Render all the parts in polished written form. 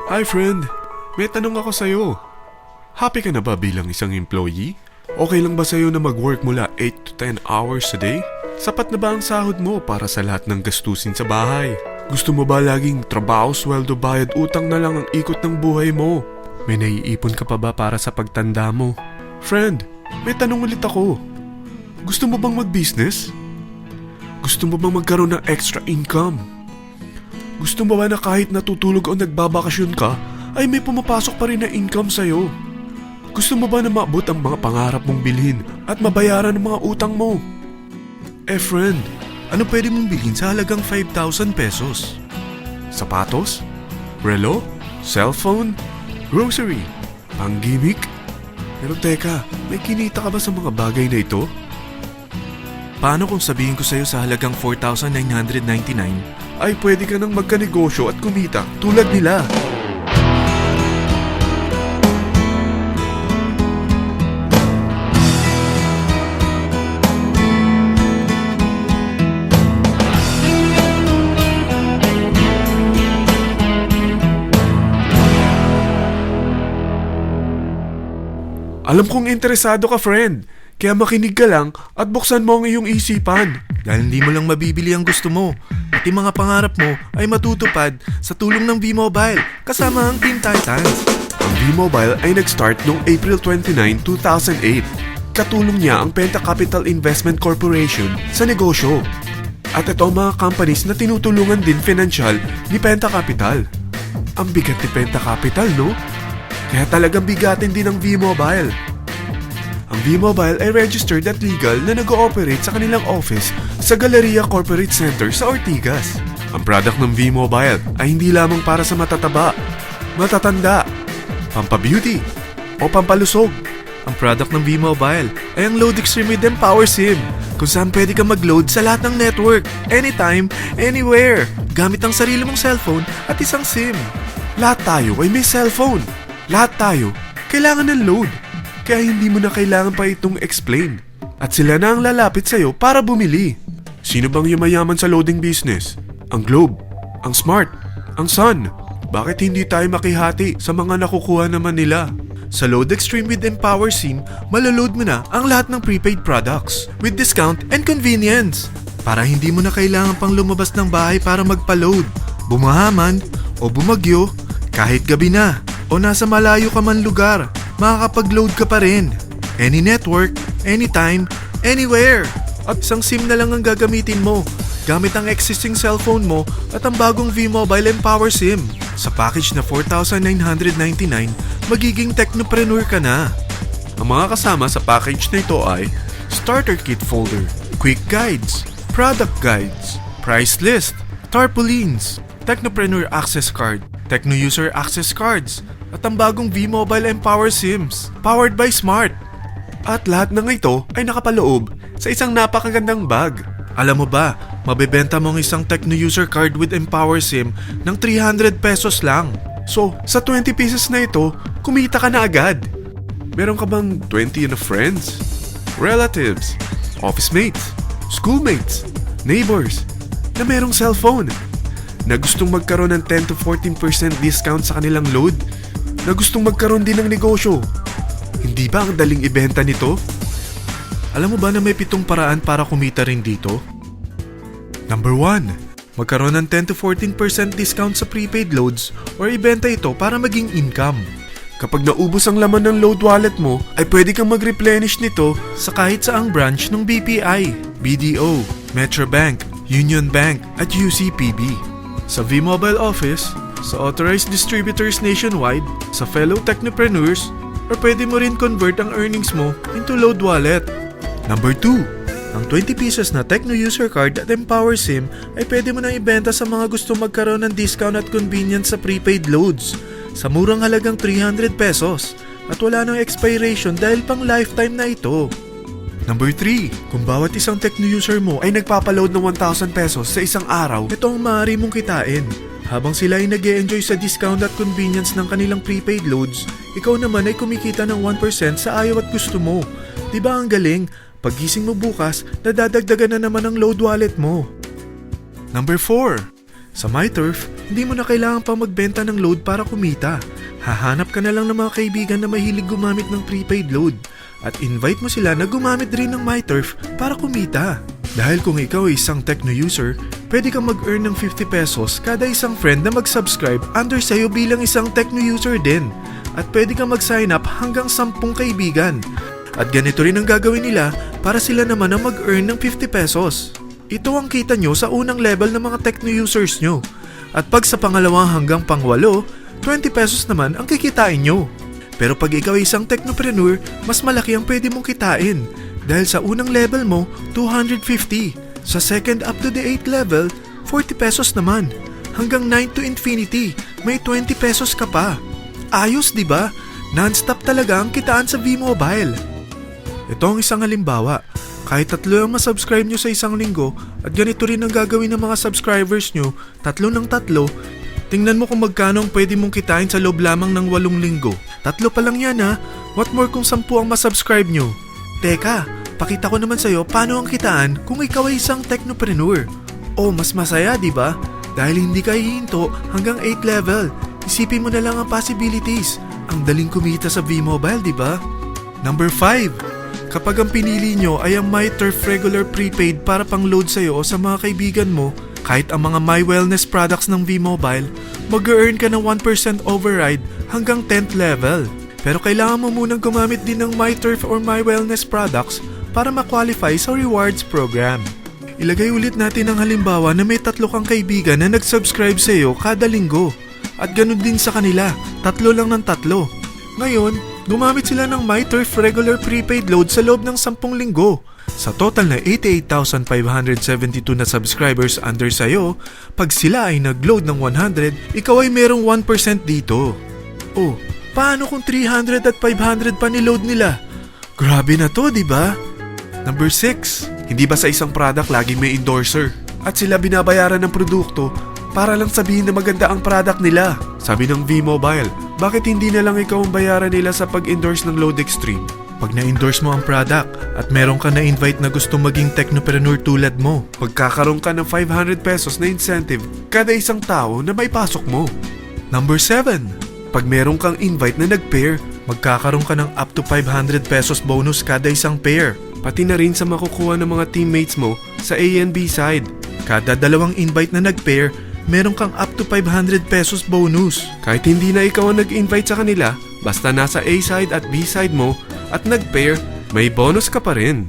Hi friend, may tanong ako sa'yo. Happy ka na ba bilang isang employee? Okay lang ba sa'yo na mag-work mula 8 to 10 hours a day? Sapat na ba ang sahod mo para sa lahat ng gastusin sa bahay? Gusto mo ba laging trabaho, sweldo, bayad, utang na lang ang ikot ng buhay mo? May naiipon ka pa ba para sa pagtanda mo? Friend, may tanong ulit ako. Gusto mo bang mag-business? Gusto mo bang magkaroon ng extra income? Gusto mo ba na kahit natutulog o nagbabakasyon ka, ay may pumapasok pa rin na income sa'yo? Gusto mo ba na maabot ang mga pangarap mong bilhin at mabayaran ang mga utang mo? Friend, ano pwede mong bilhin sa halagang 5,000 pesos? Sapatos? Relo? Cellphone? Grocery? Pang-gimmick? Pero teka, may kinita ka ba sa mga bagay na ito? Paano kung sabihin ko sa'yo sa halagang 4,999 ay pwede ka nang magkanegosyo at kumita tulad nila? Alam kong interesado ka, friend. Kaya makinig ka lang at buksan mo ang iyong isipan. Dahil hindi mo lang mabibili ang gusto mo. Pati mga pangarap mo ay matutupad sa tulong ng V-Mobile kasama ang Team Titans. Ang V-Mobile ay nag-start noong April 29, 2008. Katulong niya ang Penta Capital Investment Corporation sa negosyo. At ito ang mga companies na tinutulungan din financial ni Penta Capital. Ang bigat ni Penta Capital, no? Kaya talagang bigatin din ang V-Mobile. Ang V-Mobile ay registered at legal na nag-ooperate sa kanilang office sa Galleria Corporate Center sa Ortigas. Ang product ng V-Mobile ay hindi lamang para sa matataba, matatanda, pampabeauty, o pampalusog. Ang product ng V-Mobile ay ang Load Extreme with Empower SIM, kung saan pwede kang mag-load sa lahat ng network, anytime, anywhere, gamit ang sarili mong cellphone at isang SIM. Lahat tayo ay may cellphone. Lahat tayo kailangan ng load. Kaya hindi mo na kailangan pa itong explain. At sila na ang lalapit sa'yo para bumili. Sino bang yumayaman sa loading business? Ang Globe, ang Smart, ang Sun. Bakit hindi tayo makihati sa mga nakukuha naman nila? Sa Load Extreme with Empower SIM, maloload mo na ang lahat ng prepaid products with discount and convenience. Para hindi mo na kailangan pang lumabas ng bahay para magpa-load. Bumahaman o bumagyo, kahit gabi na o nasa malayo ka man lugar, makakapag-load ka pa rin. Any network, anytime, anywhere. At isang SIM na lang ang gagamitin mo gamit ang existing cellphone mo at ang bagong V-Mobile Empower SIM. Sa package na 4,999, magiging technopreneur ka na. Ang mga kasama sa package na ito ay Starter Kit Folder, Quick Guides, Product Guides, Price List, Tarpaulins, Technopreneur Access Card, Techno User Access Cards, at ang bagong V-Mobile Empower SIMs, powered by Smart. At lahat ng ito ay nakapaloob sa isang napakagandang bag. Alam mo ba, mabebenta mo ang isang Techno User Card with Empower SIM ng 300 pesos lang. So, sa 20 pieces na ito, kumita ka na agad. Meron ka bang 20 na friends, relatives, office mates, schoolmates, neighbors, na merong cellphone, na gustong magkaroon ng 10 to 14% discount sa kanilang load, na gustong magkaroon din ng negosyo? Hindi ba ang daling ibenta nito? Alam mo ba na may 7 paraan para kumita rin dito? Number 1. Magkaroon ng 10 to 14% discount sa prepaid loads or ibenta ito para maging income. Kapag naubos ang laman ng load wallet mo, ay pwede kang mag-replenish nito sa kahit saang branch ng BPI, BDO, Metrobank, Union Bank at UCPB. Sa V-Mobile Office, sa authorized distributors nationwide, sa fellow technopreneurs, or pwede mo rin convert ang earnings mo into load wallet. Number 2. Ang 20 pieces na Techno User Card at Empower SIM ay pwede mo nang ibenta sa mga gusto magkaroon ng discount at convenience sa prepaid loads sa murang halagang 300 pesos at wala nang expiration dahil pang lifetime na ito. Number 3. Kung bawat isang Techno user mo ay nagpapaload ng 1,000 pesos sa isang araw, ito ang maaari mong kitain. Habang sila ay nag-e-enjoy sa discount at convenience ng kanilang prepaid loads, ikaw naman ay kumikita ng 1% sa ayaw at gusto mo. Diba ang galing? Paggising mo bukas, nadadagdagan na naman ang load wallet mo. Number 4. Sa MyTurf, hindi mo na kailangan pang magbenta ng load para kumita. Hahanap ka na lang ng mga kaibigan na mahilig gumamit ng prepaid load at invite mo sila na gumamit rin ng MyTurf para kumita. Dahil kung ikaw ay isang Tecno user, pwede kang mag-earn ng 50 pesos kada isang friend na mag-subscribe under sa'yo bilang isang Tecno user din. At pwede kang mag-sign up hanggang 10 kaibigan. At ganito rin ang gagawin nila para sila naman ang mag-earn ng 50 pesos. Ito ang kita nyo sa unang level ng mga Tecno users nyo. At pag sa pangalawa hanggang pang-8, 20 pesos naman ang kikitain nyo. Pero pag ikaw ay isang technopreneur, mas malaki ang pwede mong kitain. Dahil sa unang level mo, 250. Sa second up to the 8th level, 40 pesos naman. Hanggang 9 to infinity, may 20 pesos ka pa. Ayos, di ba? Non-stop talaga ang kitaan sa V-Mobile. Ito ang isang halimbawa. Kahit 3 ang masubscribe nyo sa isang linggo at ganito rin ang gagawin ng mga subscribers nyo, 3 ng 3, tingnan mo kung magkano ang pwede mong kitain sa loob lamang ng 8 linggo. 3 pa lang yan ha. What more kung 10 ang masubscribe nyo? Teka, pakita ko naman sa'yo paano ang kitaan kung ikaw ay isang technopreneur. Oh, mas masaya, di ba? Dahil hindi ka hihinto hanggang 8 level. Isipin mo na lang ang possibilities. Ang daling kumita sa V-Mobile, di ba? Number 5. Kapag ang pinili nyo ay ang MyTurf regular prepaid para pang-load sa'yo o sa mga kaibigan mo, kahit ang mga My Wellness products ng V-Mobile, mag-earn ka ng 1% override hanggang 10th level. Pero kailangan mo munang gumamit din ng MyTurf or My Wellness products para ma-qualify sa rewards program. Ilagay ulit natin ang halimbawa na may 3 kang kaibigan na nag-subscribe sa'yo kada linggo. At ganun din sa kanila, 3 lang ng 3. Ngayon, gumamit sila ng MyTurf regular prepaid load sa loob ng 10 linggo. Sa total na 88,572 na subscribers under sa'yo, pag sila ay nag-load ng 100, ikaw ay merong 1% dito. Oh, paano kung 300 at 500 pa niload nila? Grabe na to, di ba? Number 6. Hindi ba sa isang product laging may endorser? At sila binabayaran ng produkto para lang sabihin na maganda ang product nila. Sabi ng V-Mobile, bakit hindi na lang ikaw ang bayaran nila sa pag-endorse ng Load Extreme? Pag na-endorse mo ang product at meron ka na-invite na gusto maging technopreneur tulad mo, magkakaroon ka ng 500 pesos na incentive kada isang tao na may pasok mo. Number 7. Pag meron kang invite na nag-pair, magkakaroon ka ng up to 500 pesos bonus kada isang pair. Pati na rin sa makukuha ng mga teammates mo sa A and B side. Kada 2 invite na nag-pair, meron kang up to 500 pesos bonus. Kahit hindi na ikaw ang nag-invite sa kanila, basta nasa A side at B side mo at nag-pair, may bonus ka pa rin.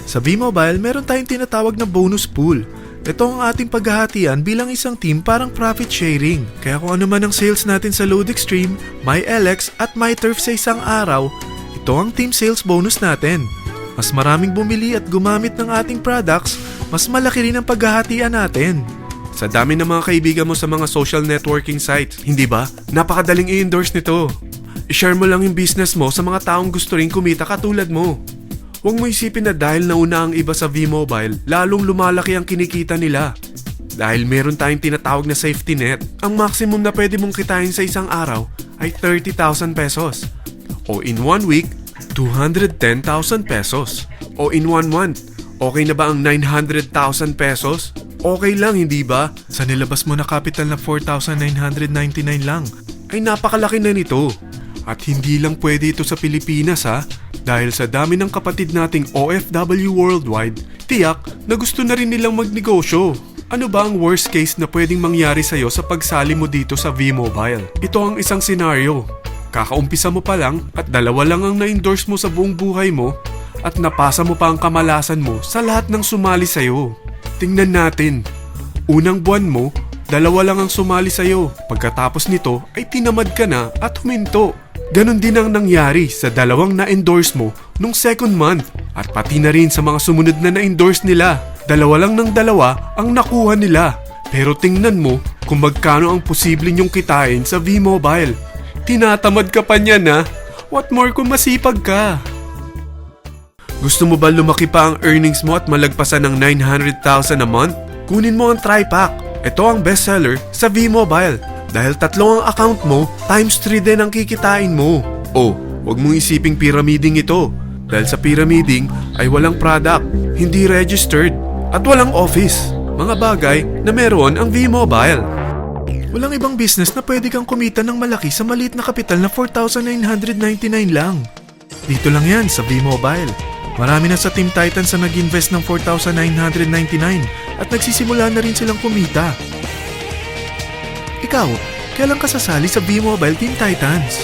Sa V-Mobile, meron tayong tinatawag na bonus pool. Ito ang ating paghahatian bilang isang team parang profit sharing. Kaya kung ano man ang sales natin sa Load Extreme, MyLX at MyTurf sa isang araw, ito ang team sales bonus natin. Mas maraming bumili at gumamit ng ating products, mas malaki rin ang paghahatian natin. Sa dami ng mga kaibigan mo sa mga social networking sites, hindi ba? Napakadaling i-endorse nito. I-share mo lang yung business mo sa mga taong gusto rin kumita katulad mo. Huwag mo isipin na dahil nauna ang iba sa V-Mobile, lalong lumalaki ang kinikita nila. Dahil meron tayong tinatawag na safety net, ang maximum na pwede mong kitain sa isang araw ay 30,000 pesos. O in 1 week, 210,000 pesos. O in 1 month, okay na ba ang 900,000 pesos? Okay lang, hindi ba? Sa nilabas mo na capital na 4,999 lang, ay napakalaki na nito. At hindi lang pwede ito sa Pilipinas ha, dahil sa dami ng kapatid nating OFW worldwide, tiyak na gusto na rin nilang magnegosyo. Ano ba ang worst case na pwedeng mangyari sa'yo sa pagsali mo dito sa V-Mobile? Ito ang isang senaryo. Kakaumpisa mo pa lang at 2 lang ang na-endorse mo sa buong buhay mo at napasa mo pa ang kamalasan mo sa lahat ng sumali sa'yo. Tingnan natin. Unang buwan mo, 2 lang ang sumali sa'yo. Pagkatapos nito ay tinamad ka na at huminto. Ganon din ang nangyari sa 2 na-endorse mo nung second month at pati na rin sa mga sumunod na na-endorse nila. 2 lang ng 2 ang nakuha nila. Pero tingnan mo kung magkano ang posible nyong kitain sa V-Mobile. Tinatamad ka pa niyan ha? What more kung masipag ka? Gusto mo ba lumaki pa ang earnings mo at malagpasan ng 900,000 a month? Kunin mo ang TriPack. Ito ang bestseller sa V-Mobile. Dahil 3 ang account mo, times 3 din ang kikitain mo. Oh, wag mong isiping pyramiding ito. Dahil sa pyramiding ay walang product, hindi registered, at walang office. mga bagay na meron ang V-Mobile. Walang ibang business na pwede kang kumita ng malaki sa maliit na kapital na 4,999 lang. Dito lang yan sa V-Mobile. Marami na sa Team Titans na nag-invest ng 4,999 at nagsisimula na rin silang kumita. Ikaw, kailan ka sasali sa V-Mobile Team Titans?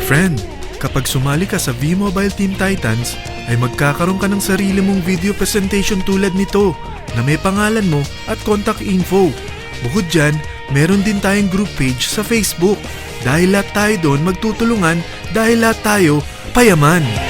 Friend, kapag sumali ka sa V-Mobile Team Titans, ay magkakaroon ka ng sarili mong video presentation tulad nito na may pangalan mo at contact info. Bukod dyan, meron din tayong group page sa Facebook. Dahil lahat tayo doon magtutulungan dahil lahat tayo payaman.